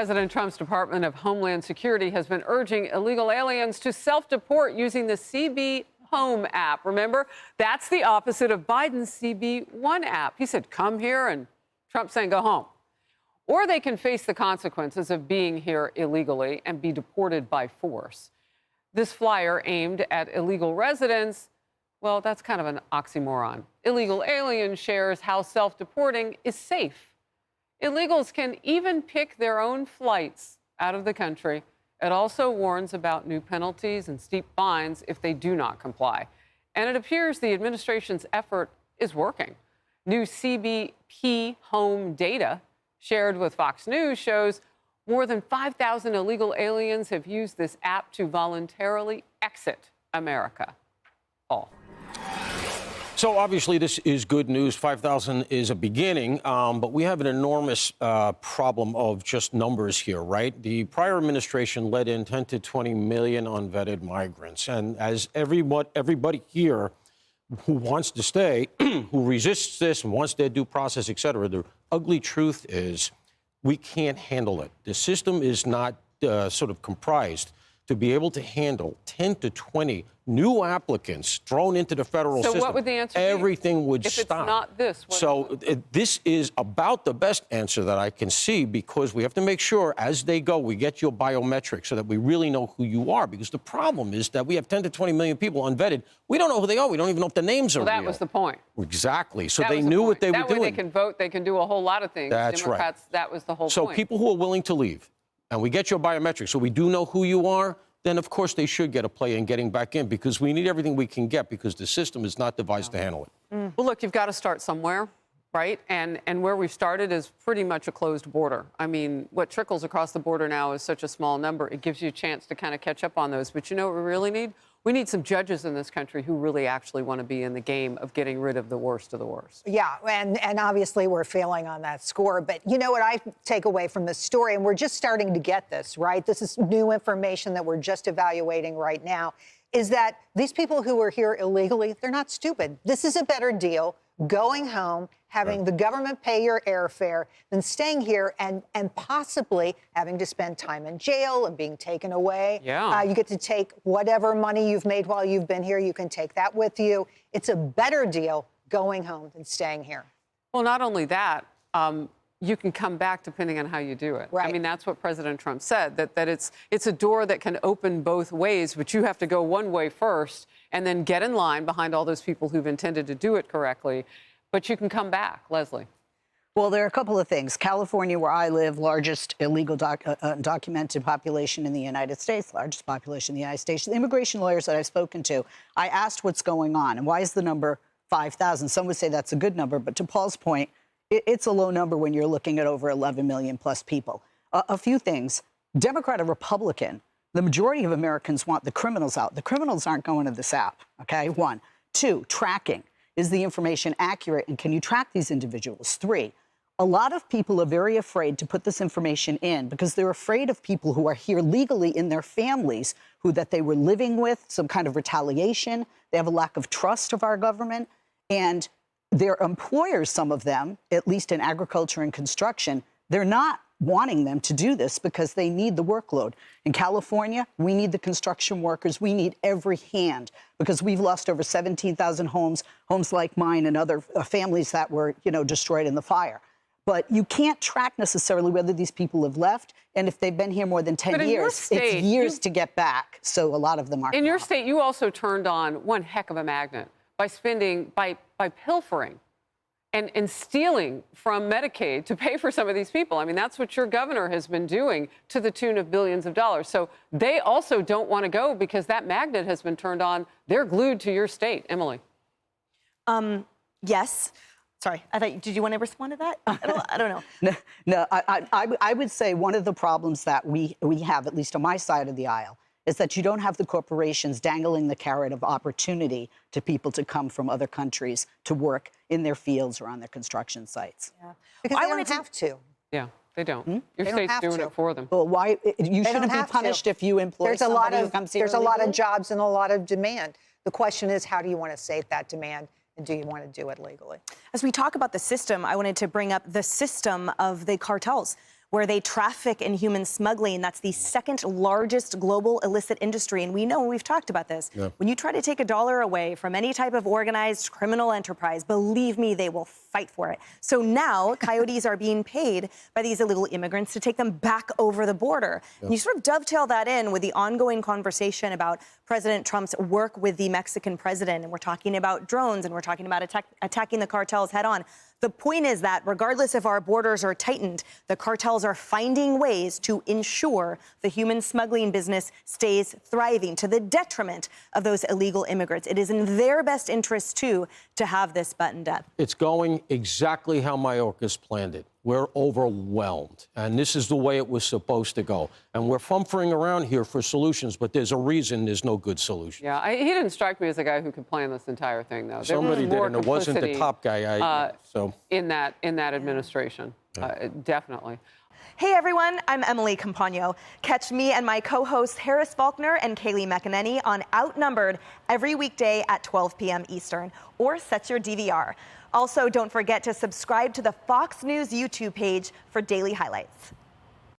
President Trump's Department of Homeland Security has been urging illegal aliens to self-deport using the CBP Home app. Remember, that's the opposite of Biden's CB1 app. He said, come here, and Trump's saying, go home. Or they can face the consequences of being here illegally and be deported by force. This flyer aimed at illegal residents, well, that's kind of an oxymoron. Illegal alien shares how self-deporting is safe. Illegals can even pick their own flights out of the country. It also warns about new penalties and steep fines if they do not comply. And it appears the administration's effort is working. New CBP Home data shared with Fox News shows more than 5,000 illegal aliens have used this app to voluntarily exit America. Paul. So obviously this is good news. 5,000 is a beginning, but we have an enormous problem of just numbers here, right? The prior administration let in 10 to 20 million unvetted migrants. And as everybody here who wants to stay, who resists this and wants their due process, et cetera, the ugly truth is we can't handle it. The system is not sort of comprised to be able to handle 10 to 20 new applicants thrown into the federal system. So what would the answer be? Everything would stop. If it's not this, what is it? This is about the best answer that I can see, because we have to make sure as they go, we get your biometrics so that we really know who you are. Because the problem is that we have 10 to 20 million people unvetted. We don't know who they are. We don't even know if the names are real. That was the point. Exactly. So they knew what they were doing. That way they can vote. They can do a whole lot of things. That's Democrats, right. That was the whole point. So people who are willing to leave, and we get your biometrics, so we do know who you are, then of course they should get a play in getting back in, because we need everything we can get, because the system is not devised to handle it. Well, look, you've got to start somewhere, right? And where we've started is pretty much a closed border. I mean, what trickles across the border now is such a small number. It gives you a chance to kind of catch up on those. But you know what we really need? We need some judges in this country who really actually want to be in the game of getting rid of the worst of the worst. Yeah, and obviously we're failing on that score. But you know what I take away from this story, and we're just starting to get this, right? This is new information that we're just evaluating right now, is that these people who are here illegally, they're not stupid. This is a better deal, going home, having the government pay your airfare, than staying here and possibly having to spend time in jail and being taken away. Yeah. You get to take whatever money you've made while you've been here. You can take that with you. It's a better deal going home than staying here. Well, not only that, you can come back depending on how you do it. Right. I mean, that's what President Trump said, that it's a door that can open both ways, but you have to go one way first and then get in line behind all those people who've intended to do it correctly. But you can come back. Leslie. Well, there are a couple of things. California, where I live, largest illegal documented population in the United States, largest population in the United States. The immigration lawyers that I've spoken to, I asked what's going on and why is the number 5,000? Some would say that's a good number, but to Paul's point, it's a low number when you're looking at over 11 million plus people. A few things. Democrat or Republican, the majority of Americans want the criminals out. The criminals aren't going to this app, okay? 1. 2, tracking. Is the information accurate, and can you track these individuals? 3, a lot of people are very afraid to put this information in because they're afraid of people who are here legally in their families, that they were living with, some kind of retaliation. They have a lack of trust of our government, and their employers, some of them, at least in agriculture and construction, they're not wanting them to do this because they need the workload. In California, we need the construction workers. We need every hand because we've lost over 17,000 homes like mine and other families that were, destroyed in the fire. But you can't track necessarily whether these people have left. And if they've been here more than 10 years, it's years to get back. So a lot of them aren't. In your state, you also turned on one heck of a magnet by pilfering and stealing from Medicaid to pay for some of these people. I mean, that's what your governor has been doing to the tune of billions of dollars. So they also don't want to go because that magnet has been turned on. They're glued to your state. Emily. Yes. Sorry, did you want to respond to that? I don't know. No, I would say one of the problems that we have, at least on my side of the aisle, is that you don't have the corporations dangling the carrot of opportunity to people to come from other countries to work in their fields or on their construction sites. Yeah. Because they don't have to. Yeah, they don't. Your state's doing it for them. Well, why? You shouldn't be punished if you employ somebody who comes here There's a lot of jobs and a lot of demand. The question is, how do you want to save that demand? And do you want to do it legally? As we talk about the system, I wanted to bring up the system of the cartels. where they traffic in human smuggling. That's the second largest global illicit industry. And we know, we've talked about this, when you try to take $1 away from any type of organized criminal enterprise, believe me, they will fight for it. So now coyotes are being paid by these illegal immigrants to take them back over the border. And you sort of dovetail that in with the ongoing conversation about President Trump's work with the Mexican president. And we're talking about drones, and we're talking about attacking the cartels head on. The point is that regardless if our borders are tightened, the cartels are finding ways to ensure the human smuggling business stays thriving to the detriment of those illegal immigrants. It is in their best interest, too, to have this buttoned up. It's going exactly how Mayorkas planned it. We're overwhelmed, and this is the way it was supposed to go. And we're fumphering around here for solutions, but there's a reason there's no good solution. Yeah, he didn't strike me as a guy who could plan this entire thing, though. Somebody did, and it wasn't the top guy. In that administration, definitely. Hey everyone, I'm Emily Campagno. Catch me and my co-hosts Harris Faulkner and Kaylee McEnany on Outnumbered every weekday at 12 p.m. Eastern, or set your DVR. Also, don't forget to subscribe to the Fox News YouTube page for daily highlights.